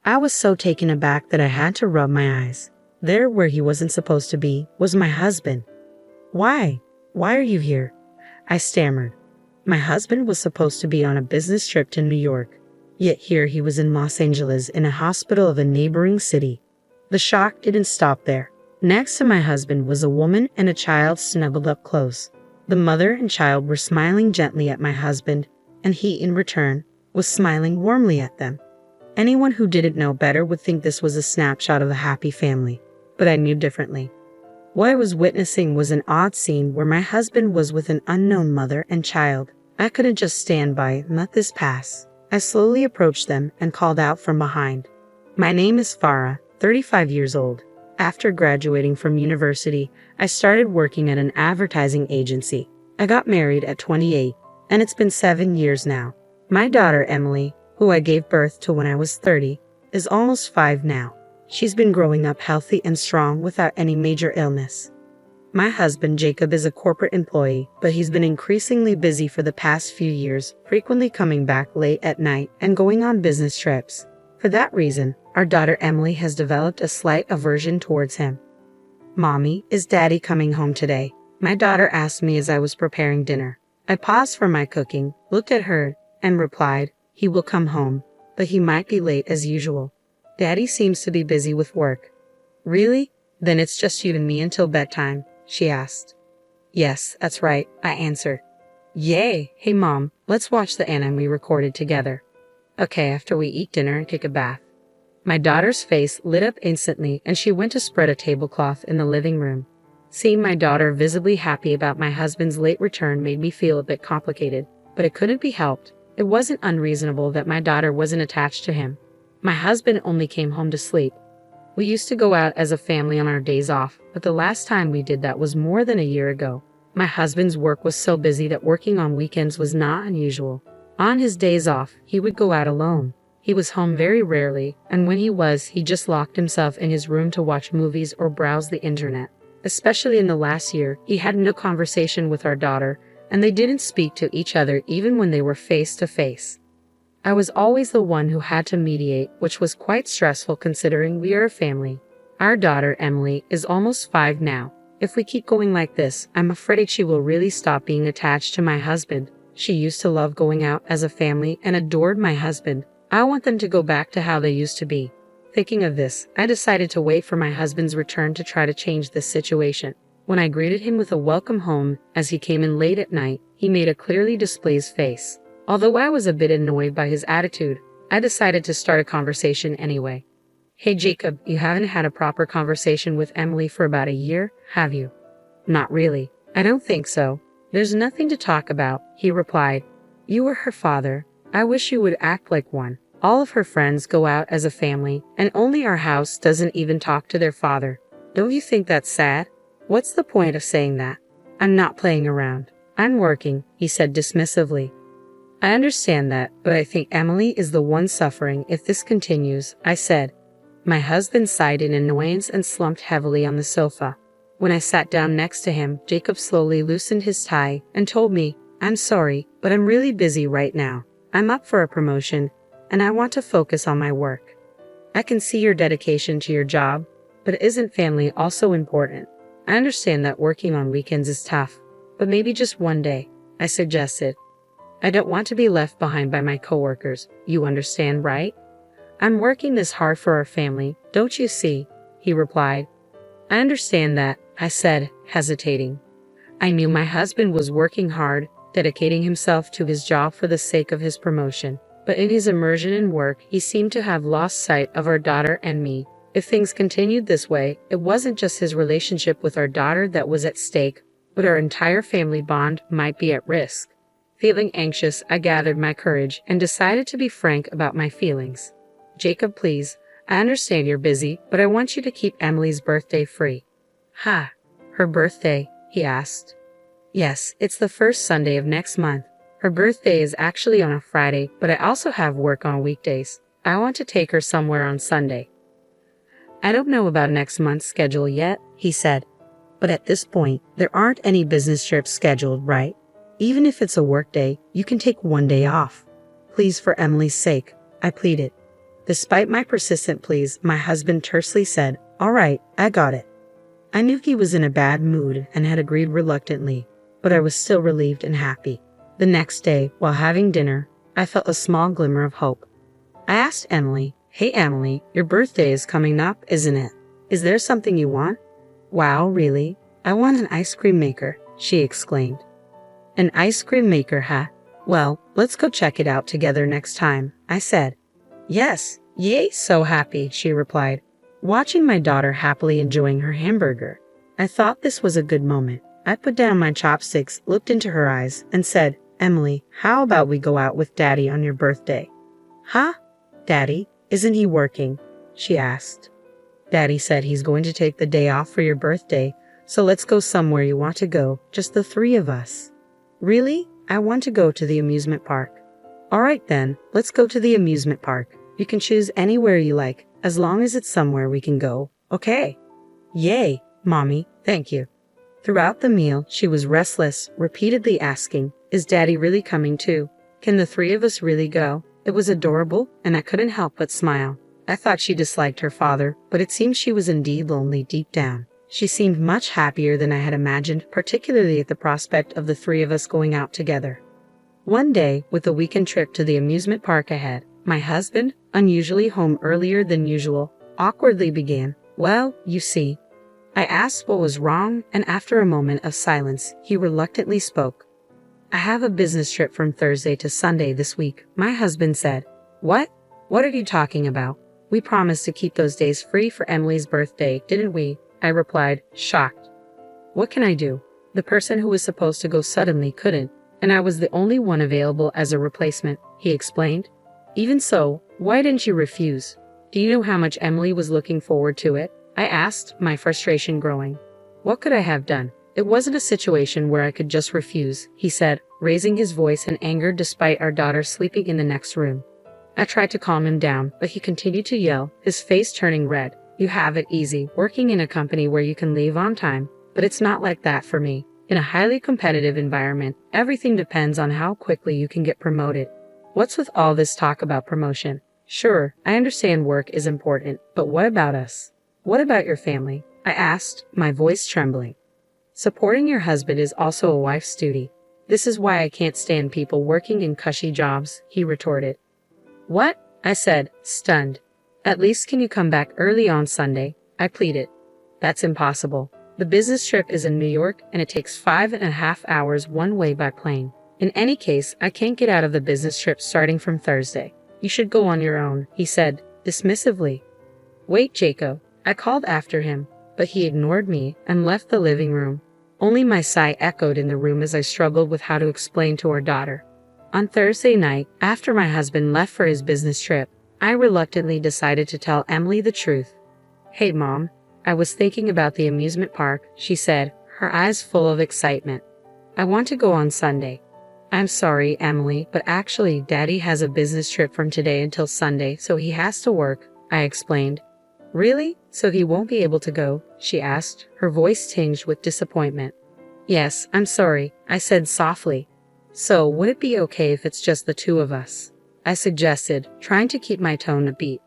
I was so taken aback that I had to rub my eyes. There, where he wasn't supposed to be, was my husband. Why? Why are you here? I stammered. My husband was supposed to be on a business trip to New York, yet here he was in Los Angeles in a hospital of a neighboring city. The shock didn't stop there. Next to my husband was a woman and a child snuggled up close. The mother and child were smiling gently at my husband, and he, in return, was smiling warmly at them. Anyone who didn't know better would think this was a snapshot of a happy family, but I knew differently. What I was witnessing was an odd scene where my husband was with an unknown mother and child. I couldn't just stand by and let this pass. I slowly approached them and called out from behind. My name is Farah, 35 years old. After graduating from university, I started working at an advertising agency. I got married at 28, and it's been 7 years now. My daughter, Emily, who I gave birth to when I was 30, is almost 5 now. She's been growing up healthy and strong without any major illness. My husband, Jacob, is a corporate employee, but he's been increasingly busy for the past few years, frequently coming back late at night and going on business trips. For that reason, our daughter Emily has developed a slight aversion towards him. "Mommy, is Daddy coming home today?" my daughter asked me as I was preparing dinner. I paused from my cooking, looked at her, and replied, "He will come home, but he might be late as usual. Daddy seems to be busy with work." "Really? Then it's just you and me until bedtime?" she asked. "Yes, that's right," I answered. "Yay! Hey Mom, let's watch the anime we recorded together." "Okay, after we eat dinner and take a bath." My daughter's face lit up instantly and she went to spread a tablecloth in the living room. Seeing my daughter visibly happy about my husband's late return made me feel a bit complicated, but it couldn't be helped. It wasn't unreasonable that my daughter wasn't attached to him. My husband only came home to sleep. We used to go out as a family on our days off, but the last time we did that was more than a year ago. My husband's work was so busy that working on weekends was not unusual. On his days off, he would go out alone. He was home very rarely, and when he was, he just locked himself in his room to watch movies or browse the internet. Especially in the last year, he had no conversation with our daughter, and they didn't speak to each other even when they were face to face. I was always the one who had to mediate, which was quite stressful considering we are a family. Our daughter, Emily, is almost 5 now. If we keep going like this, I'm afraid she will really stop being attached to my husband. She used to love going out as a family and adored my husband. I want them to go back to how they used to be. Thinking of this, I decided to wait for my husband's return to try to change this situation. When I greeted him with a welcome home as he came in late at night, he made a clearly displeased face. Although I was a bit annoyed by his attitude, I decided to start a conversation anyway. "Hey Jacob, you haven't had a proper conversation with Emily for about a year, have you?" "Not really. I don't think so. There's nothing to talk about," he replied. "You are her father. I wish you would act like one. All of her friends go out as a family, and only our house doesn't even talk to their father. Don't you think that's sad?" "What's the point of saying that? I'm not playing around. I'm working," he said dismissively. "I understand that, but I think Emily is the one suffering if this continues," I said. My husband sighed in annoyance and slumped heavily on the sofa. When I sat down next to him, Jacob slowly loosened his tie and told me, "I'm sorry, but I'm really busy right now. I'm up for a promotion, and I want to focus on my work." "I can see your dedication to your job, but isn't family also important? I understand that working on weekends is tough, but maybe just one day," I suggested. "I don't want to be left behind by my coworkers. You understand, right? I'm working this hard for our family, don't you see?" he replied. "I understand that," I said, hesitating. I knew my husband was working hard, dedicating himself to his job for the sake of his promotion, but in his immersion in work, he seemed to have lost sight of our daughter and me. If things continued this way, it wasn't just his relationship with our daughter that was at stake, but our entire family bond might be at risk. Feeling anxious, I gathered my courage and decided to be frank about my feelings. "Jacob, please, I understand you're busy, but I want you to keep Emily's birthday free." "Ha, her birthday?" he asked. "Yes, it's the first Sunday of next month. Her birthday is actually on a Friday, but I also have work on weekdays. I want to take her somewhere on Sunday." "I don't know about next month's schedule yet," he said. "But at this point, there aren't any business trips scheduled, right? Even if it's a work day, you can take one day off. Please, for Emily's sake," I pleaded. Despite my persistent pleas, my husband tersely said, "All right, I got it." I knew he was in a bad mood and had agreed reluctantly, but I was still relieved and happy. The next day, while having dinner, I felt a small glimmer of hope. I asked Emily, "Hey Emily, your birthday is coming up, isn't it? Is there something you want?" "Wow, really? I want an ice cream maker," she exclaimed. "An ice cream maker, huh? Well, let's go check it out together next time," I said. "Yes, yay, so happy," she replied, watching my daughter happily enjoying her hamburger. I thought this was a good moment. I put down my chopsticks, looked into her eyes, and said, "Emily, how about we go out with Daddy on your birthday?" "Huh? Daddy? Isn't he working?" she asked. "Daddy said he's going to take the day off for your birthday, so let's go somewhere you want to go, just the three of us." "Really? I want to go to the amusement park." "All right then, let's go to the amusement park. You can choose anywhere you like, as long as it's somewhere we can go, okay?" "Yay, Mommy, thank you." Throughout the meal, she was restless, repeatedly asking, "Is Daddy really coming too? Can the three of us really go?" It was adorable, and I couldn't help but smile. I thought she disliked her father, but it seemed she was indeed lonely deep down. She seemed much happier than I had imagined, particularly at the prospect of the three of us going out together. One day, with a weekend trip to the amusement park ahead, my husband, unusually home earlier than usual, awkwardly began, "Well, you see." I asked what was wrong, and after a moment of silence, he reluctantly spoke. "I have a business trip from Thursday to Sunday this week," my husband said. "What? What are you talking about? We promised to keep those days free for Emily's birthday, didn't we?" I replied, shocked. "What can I do? The person who was supposed to go suddenly couldn't, and I was the only one available as a replacement," he explained. "Even so, why didn't you refuse? Do you know how much Emily was looking forward to it?" I asked, my frustration growing. "What could I have done? It wasn't a situation where I could just refuse," he said, raising his voice in anger despite our daughter sleeping in the next room. I tried to calm him down, but he continued to yell, his face turning red. "You have it easy, working in a company where you can leave on time, but it's not like that for me. In a highly competitive environment, everything depends on how quickly you can get promoted. What's with all this talk about promotion? Sure, I understand work is important, but what about us? What about your family?" I asked, my voice trembling. "Supporting your husband is also a wife's duty. This is why I can't stand people working in cushy jobs," he retorted. "What?" I said, stunned. "At least can you come back early on Sunday?" I pleaded. "That's impossible. The business trip is in New York and it takes 5.5 hours one way by plane. In any case, I can't get out of the business trip starting from Thursday. You should go on your own," he said, dismissively. "Wait, Jacob," I called after him, but he ignored me and left the living room. Only my sigh echoed in the room as I struggled with how to explain to our daughter. On Thursday night, after my husband left for his business trip, I reluctantly decided to tell Emily the truth. "Hey, Mom, I was thinking about the amusement park," she said, her eyes full of excitement. "I want to go on Sunday." "I'm sorry, Emily, but actually Daddy has a business trip from today until Sunday, so he has to work," I explained. "Really? So he won't be able to go?" she asked, her voice tinged with disappointment. "Yes, I'm sorry," I said softly. "So, would it be okay if it's just the two of us?" I suggested, trying to keep my tone upbeat.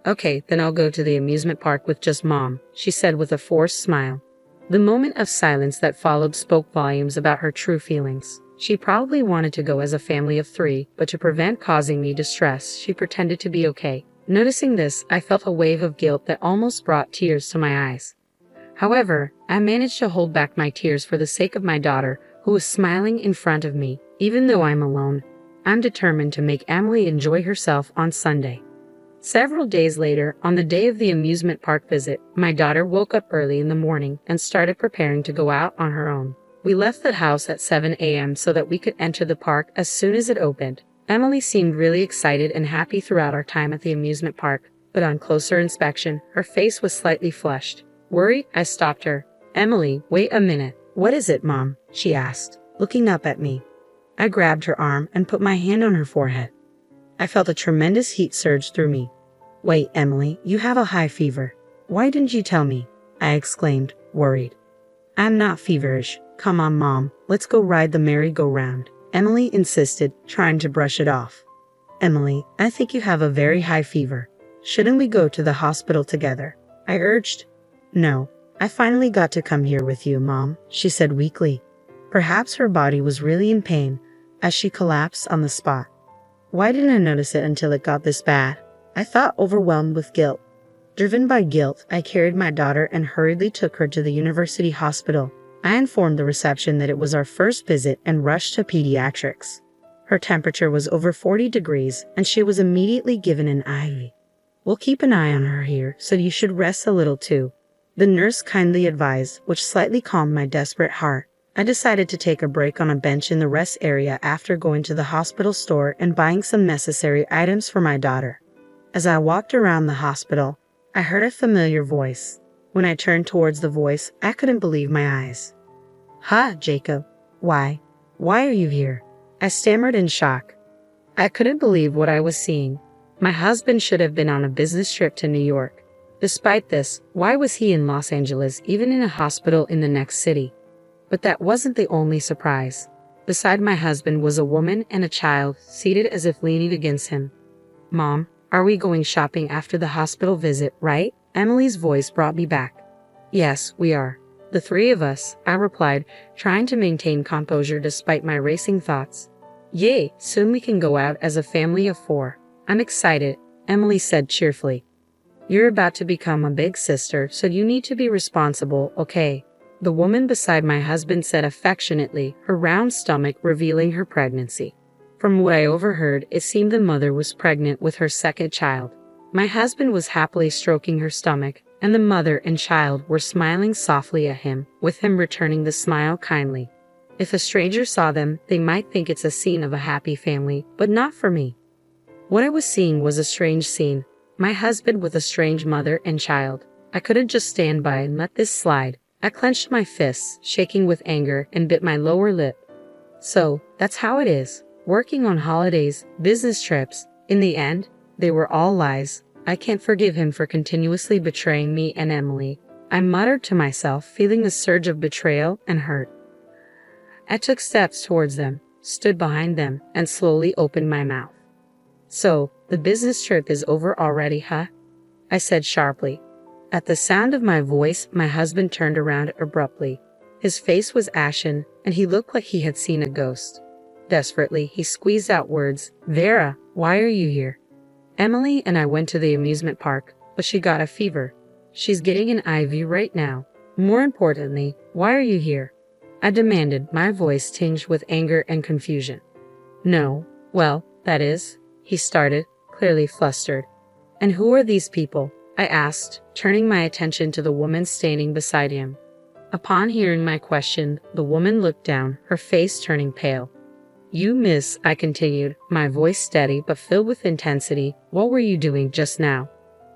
"Okay, then I'll go to the amusement park with just Mom," she said with a forced smile. The moment of silence that followed spoke volumes about her true feelings. She probably wanted to go as a family of three, but to prevent causing me distress, she pretended to be okay. Noticing this, I felt a wave of guilt that almost brought tears to my eyes. However, I managed to hold back my tears for the sake of my daughter, who was smiling in front of me. Even though I'm alone, I'm determined to make Emily enjoy herself on Sunday. Several days later, on the day of the amusement park visit, my daughter woke up early in the morning and started preparing to go out on her own. We left the house at 7 a.m. so that we could enter the park as soon as it opened. Emily seemed really excited and happy throughout our time at the amusement park, but on closer inspection, her face was slightly flushed. Worried, I stopped her. "Emily, wait a minute." "What is it, Mom?" she asked, looking up at me. I grabbed her arm and put my hand on her forehead. I felt a tremendous heat surge through me. "Wait, Emily, you have a high fever. Why didn't you tell me?" I exclaimed, worried. "I'm not feverish. Come on, Mom, let's go ride the merry-go-round," Emily insisted, trying to brush it off. "Emily, I think you have a very high fever. Shouldn't we go to the hospital together? I urged. No, I finally got to come here with you, Mom, she said weakly. Perhaps her body was really in pain as she collapsed on the spot. Why didn't I notice it until it got this bad? I thought, overwhelmed with guilt. Driven by guilt, I carried my daughter and hurriedly took her to the university hospital. I informed the reception that it was our first visit and rushed to pediatrics. Her temperature was over 40 degrees and she was immediately given an IV. We'll keep an eye on her here, so you should rest a little too, the nurse kindly advised, which slightly calmed my desperate heart. I decided to take a break on a bench in the rest area after going to the hospital store and buying some necessary items for my daughter. As I walked around the hospital, I heard a familiar voice. When I turned towards the voice, I couldn't believe my eyes. "Ha, Jacob. Why are you here?" I stammered in shock. I couldn't believe what I was seeing. My husband should have been on a business trip to New York. Despite this, why was he in Los Angeles, even in a hospital in the next city? But that wasn't the only surprise. Beside my husband was a woman and a child, seated as if leaning against him. "Mom, are we going shopping after the hospital visit, right?" Emily's voice brought me back. "Yes, we are. The three of us," I replied, trying to maintain composure despite my racing thoughts. "Yay, soon we can go out as a family of 4. I'm excited," Emily said cheerfully. "You're about to become a big sister, so you need to be responsible, okay?" The woman beside my husband said affectionately, her round stomach revealing her pregnancy. From what I overheard, it seemed the mother was pregnant with her second child. My husband was happily stroking her stomach, and the mother and child were smiling softly at him, with him returning the smile kindly. If a stranger saw them, they might think it's a scene of a happy family, but not for me. What I was seeing was a strange scene. My husband with a strange mother and child. I couldn't just stand by and let this slide. I clenched my fists, shaking with anger, and bit my lower lip. So, that's how it is. Working on holidays, business trips. In the end, they were all lies. I can't forgive him for continuously betraying me and Emily. I muttered to myself, feeling a surge of betrayal and hurt. I took steps towards them, stood behind them, and slowly opened my mouth. "So, the business trip is over already, huh?" I said sharply. At the sound of my voice, my husband turned around abruptly. His face was ashen, and he looked like he had seen a ghost. Desperately, he squeezed out words. "Vera, why are you here?" "Emily and I went to the amusement park, but she got a fever. She's getting an IV right now. More importantly, why are you here?" I demanded, my voice tinged with anger and confusion. "No, well, that is," he started, clearly flustered. "And who are these people?" I asked, turning my attention to the woman standing beside him. Upon hearing my question, the woman looked down, her face turning pale. "You miss," I continued, my voice steady but filled with intensity, "what were you doing just now?"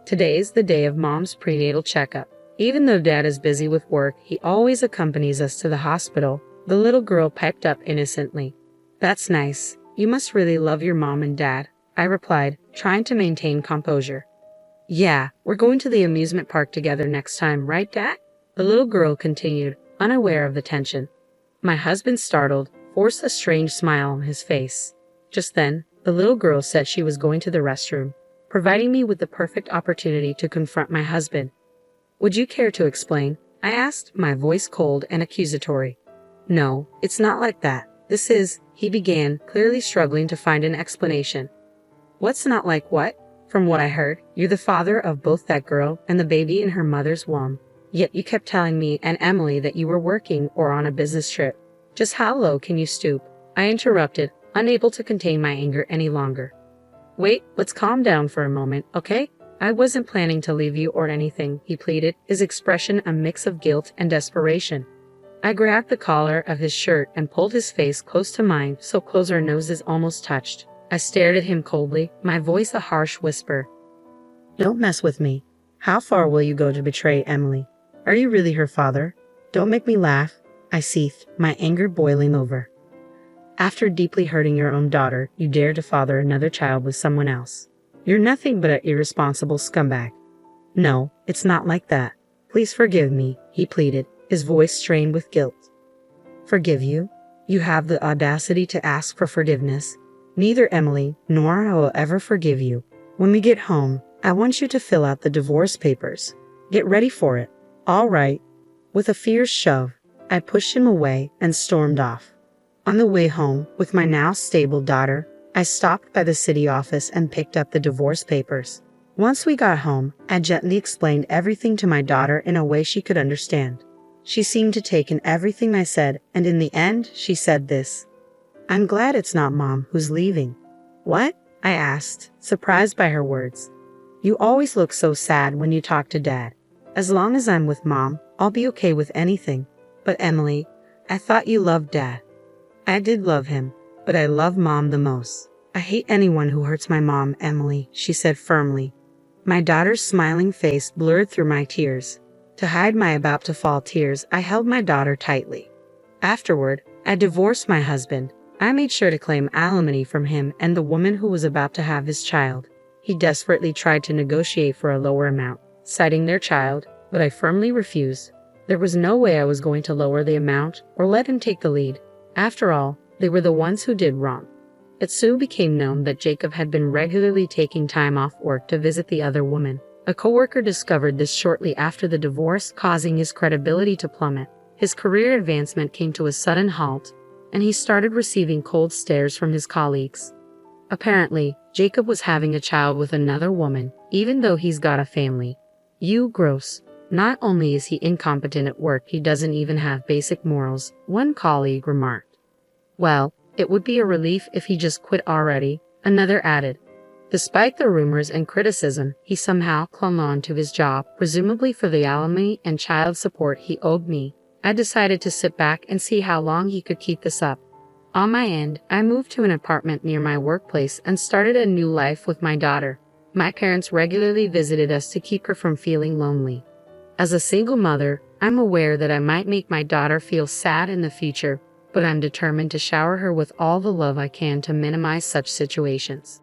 "Today is the day of Mom's prenatal checkup. Even though Dad is busy with work, he always accompanies us to the hospital," the little girl piped up innocently. "That's nice. You must really love your mom and dad," I replied, trying to maintain composure. "Yeah, we're going to the amusement park together next time, right, Dad?" the little girl continued, unaware of the tension. My husband, startled, forced a strange smile on his face. Just then, the little girl said she was going to the restroom, providing me with the perfect opportunity to confront my husband. "Would you care to explain?" I asked, my voice cold and accusatory. "No, it's not like that. This is," he began, clearly struggling to find an explanation. "What's not like what? From what I heard, you're the father of both that girl and the baby in her mother's womb. Yet you kept telling me and Emily that you were working or on a business trip. Just how low can you stoop?" I interrupted, unable to contain my anger any longer. "Wait, let's calm down for a moment, okay? I wasn't planning to leave you or anything," he pleaded, his expression a mix of guilt and desperation. I grabbed the collar of his shirt and pulled his face close to mine, so close our noses almost touched. I stared at him coldly, my voice a harsh whisper. "Don't mess with me. How far will you go to betray Emily? Are you really her father? Don't make me laugh," I seethed, my anger boiling over. "After deeply hurting your own daughter, you dare to father another child with someone else. You're nothing but an irresponsible scumbag." "No, it's not like that. Please forgive me," he pleaded, his voice strained with guilt. "Forgive you? You have the audacity to ask for forgiveness? Neither Emily nor I will ever forgive you. When we get home, I want you to fill out the divorce papers. Get ready for it. All right. With a fierce shove, I pushed him away and stormed off. On the way home, with my now stable daughter, I stopped by the city office and picked up the divorce papers. Once we got home, I gently explained everything to my daughter in a way she could understand. She seemed to take in everything I said, and in the end, she said this: "I'm glad it's not Mom who's leaving." "What?" I asked, surprised by her words. "You always look so sad when you talk to Dad. As long as I'm with Mom, I'll be okay with anything. But Emily, I thought you loved Dad." "I did love him, but I love Mom the most. I hate anyone who hurts my mom, Emily," she said firmly. My daughter's smiling face blurred through my tears. To hide my about-to-fall tears, I held my daughter tightly. Afterward, I divorced my husband. I made sure to claim alimony from him and the woman who was about to have his child. He desperately tried to negotiate for a lower amount, citing their child, but I firmly refused. There was no way I was going to lower the amount or let him take the lead. After all, they were the ones who did wrong. It soon became known that Jacob had been regularly taking time off work to visit the other woman. A coworker discovered this shortly after the divorce, causing his credibility to plummet. His career advancement came to a sudden halt, and he started receiving cold stares from his colleagues. Apparently, Jacob was having a child with another woman, even though he's got a family. "You gross. Not only is he incompetent at work, he doesn't even have basic morals," one colleague remarked. "Well, it would be a relief if he just quit already," another added. Despite the rumors and criticism, he somehow clung on to his job, presumably for the alimony and child support he owed me. I decided to sit back and see how long he could keep this up. On my end, I moved to an apartment near my workplace and started a new life with my daughter. My parents regularly visited us to keep her from feeling lonely. As a single mother, I'm aware that I might make my daughter feel sad in the future, but I'm determined to shower her with all the love I can to minimize such situations.